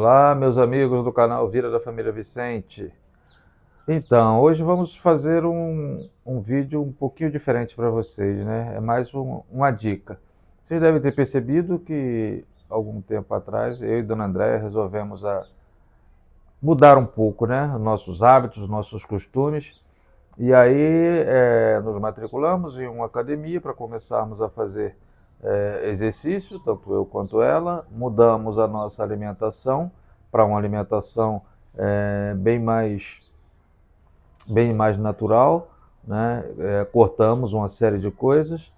Olá, meus amigos do canal Vida da Família Vicente. Então, hoje vamos fazer um vídeo um pouquinho diferente para vocês, né? É mais uma dica. Vocês devem ter percebido que algum tempo atrás eu e Dona Andréia resolvemos mudar um pouco, né? Nossos hábitos, nossos costumes. E aí nos matriculamos em uma academia para começarmos a fazer exercício, tanto eu quanto ela. Mudamos a nossa alimentação para uma alimentação bem mais natural, né? Cortamos uma série de coisas.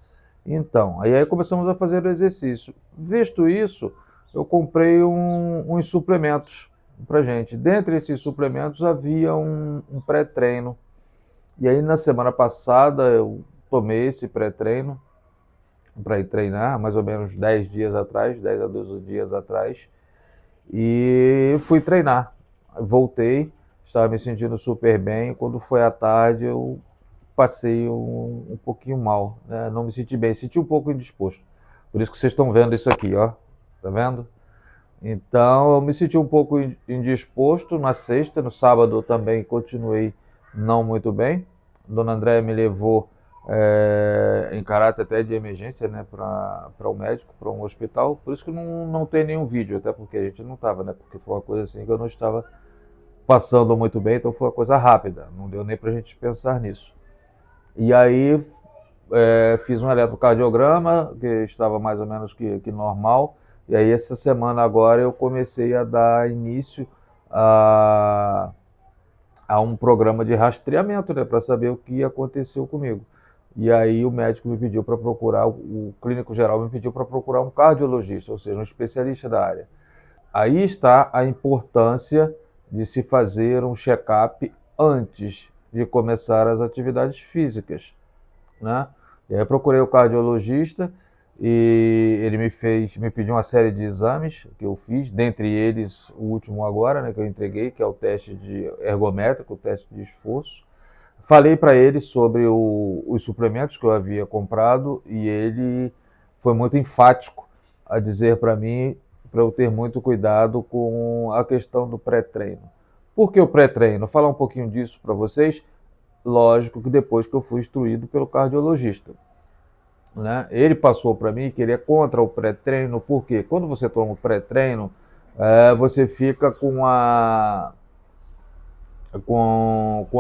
Então, aí começamos a fazer o exercício. Visto isso, eu comprei uns suplementos para gente. Dentre esses suplementos havia um pré-treino. E aí na semana passada eu tomei esse pré-treino para ir treinar, mais ou menos 10 dias atrás, 10 a 12 dias atrás, e fui treinar. Voltei, estava me sentindo super bem. Quando foi à tarde eu passei um pouquinho mal, né? Não me senti bem, senti um pouco indisposto. Por isso que vocês estão vendo isso aqui, ó. Tá vendo? Então eu me senti um pouco indisposto na sexta, no sábado eu também continuei não muito bem. Dona Andréia me levou em caráter até de emergência, né, para o médico, para um hospital. Por isso que não tem nenhum vídeo, até porque a gente não estava, né, porque foi uma coisa assim que eu não estava passando muito bem, então foi uma coisa rápida, não deu nem para a gente pensar nisso. E aí fiz um eletrocardiograma, que estava mais ou menos que normal, e aí essa semana agora eu comecei a dar início a, a um programa de rastreamento, né, para saber o que aconteceu comigo. E aí o médico me pediu para procurar, o clínico geral me pediu para procurar um cardiologista, ou seja, um especialista da área. Aí está a importância de se fazer um check-up antes de começar as atividades físicas, né? E aí eu procurei o cardiologista e ele me pediu uma série de exames que eu fiz, dentre eles o último agora, né, que eu entreguei, que é o teste de ergométrico, o teste de esforço. Falei para ele sobre os suplementos que eu havia comprado e ele foi muito enfático a dizer para mim para eu ter muito cuidado com a questão do pré-treino. Por que o pré-treino? Vou falar um pouquinho disso para vocês. Lógico que depois que eu fui instruído pelo cardiologista, né? Ele passou para mim que ele é contra o pré-treino, porque quando você toma o pré-treino, você fica com a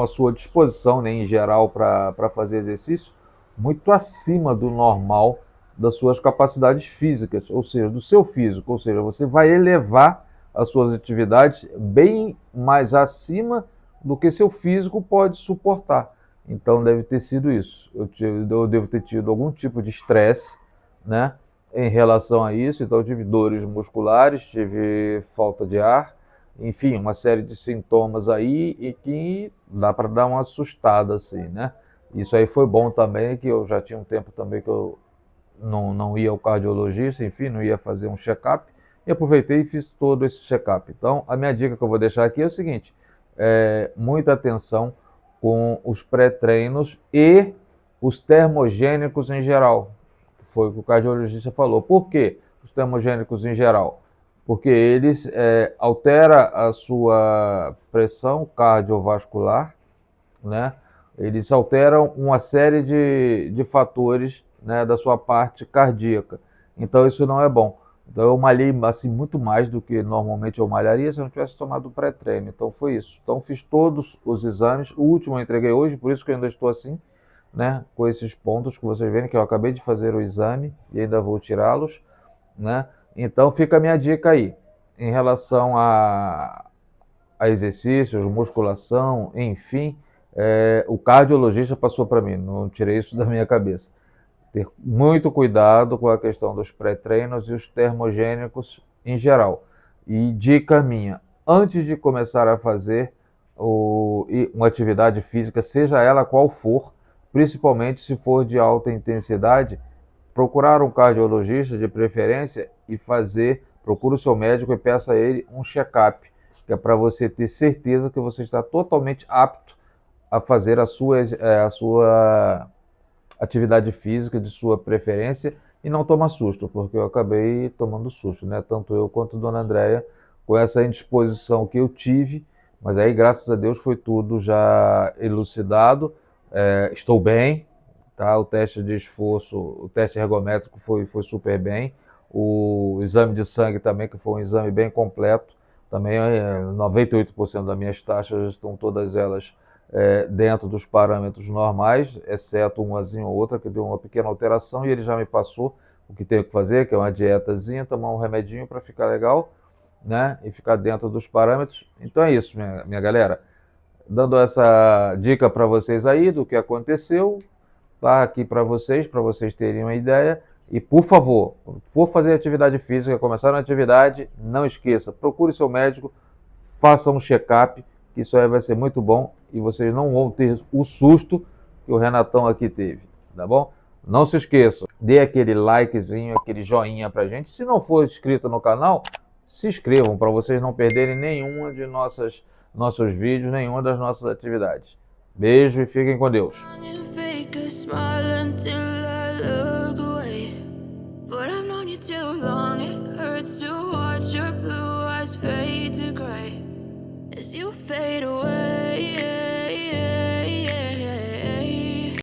sua disposição, né, em geral, para fazer exercício, muito acima do normal das suas capacidades físicas, ou seja, do seu físico, ou seja, você vai elevar as suas atividades bem mais acima do que seu físico pode suportar. Então deve ter sido isso. Eu devo ter tido algum tipo de estresse, né, em relação a isso. Então eu tive dores musculares, tive falta de ar, enfim, uma série de sintomas aí e que dá para dar uma assustada assim, né? Isso aí foi bom também, que eu já tinha um tempo também que eu não ia ao cardiologista, enfim, não ia fazer um check-up, e aproveitei e fiz todo esse check-up. Então, a minha dica que eu vou deixar aqui é o seguinte: muita atenção com os pré-treinos e os termogênicos em geral. Foi o que o cardiologista falou. Por quê os termogênicos em geral? Porque eles alteram a sua pressão cardiovascular, né? Eles alteram uma série de fatores, né, da sua parte cardíaca. Então isso não é bom. Então eu malhei assim muito mais do que normalmente eu malharia se eu não tivesse tomado o pré-treino. Então foi isso. Então fiz todos os exames. O último eu entreguei hoje, por isso que eu ainda estou assim, né, com esses pontos que vocês veem que eu acabei de fazer o exame e ainda vou tirá-los, né? Então fica a minha dica aí em relação a exercícios, musculação, enfim. O cardiologista passou para mim, não tirei isso da minha cabeça. Ter muito cuidado com a questão dos pré-treinos e os termogênicos em geral. E dica minha, antes de começar a fazer uma atividade física, seja ela qual for, principalmente se for de alta intensidade, procurar um cardiologista de preferência e procure o seu médico e peça a ele um check-up, que é para você ter certeza que você está totalmente apto a fazer a sua atividade física de sua preferência e não tomar susto, porque eu acabei tomando susto, né? Tanto eu quanto Dona Andréia, com essa indisposição que eu tive, mas aí, graças a Deus, foi tudo já elucidado. Estou bem, tá? O teste de esforço, o teste ergométrico foi super bem. O exame de sangue também, que foi um exame bem completo, também 98% das minhas taxas estão todas elas dentro dos parâmetros normais, exceto umazinha ou outra que deu uma pequena alteração, e ele já me passou o que tenho que fazer, que é uma dietazinha, tomar um remedinho para ficar legal, né? E ficar dentro dos parâmetros. Então é isso, minha galera. Dando essa dica para vocês aí do que aconteceu, tá aqui para vocês terem uma ideia. E por favor, for fazer atividade física, começar na atividade, não esqueça, procure seu médico, faça um check-up, que isso aí vai ser muito bom e vocês não vão ter o susto que o Renatão aqui teve, tá bom? Não se esqueçam, dê aquele likezinho, aquele joinha pra gente. Se não for inscrito no canal, se inscrevam para vocês não perderem nenhuma de nossos vídeos, nenhuma das nossas atividades. Beijo e fiquem com Deus. Fake a smile until I look away. But I've known you too long, it hurts to watch your blue eyes fade to gray as you fade away.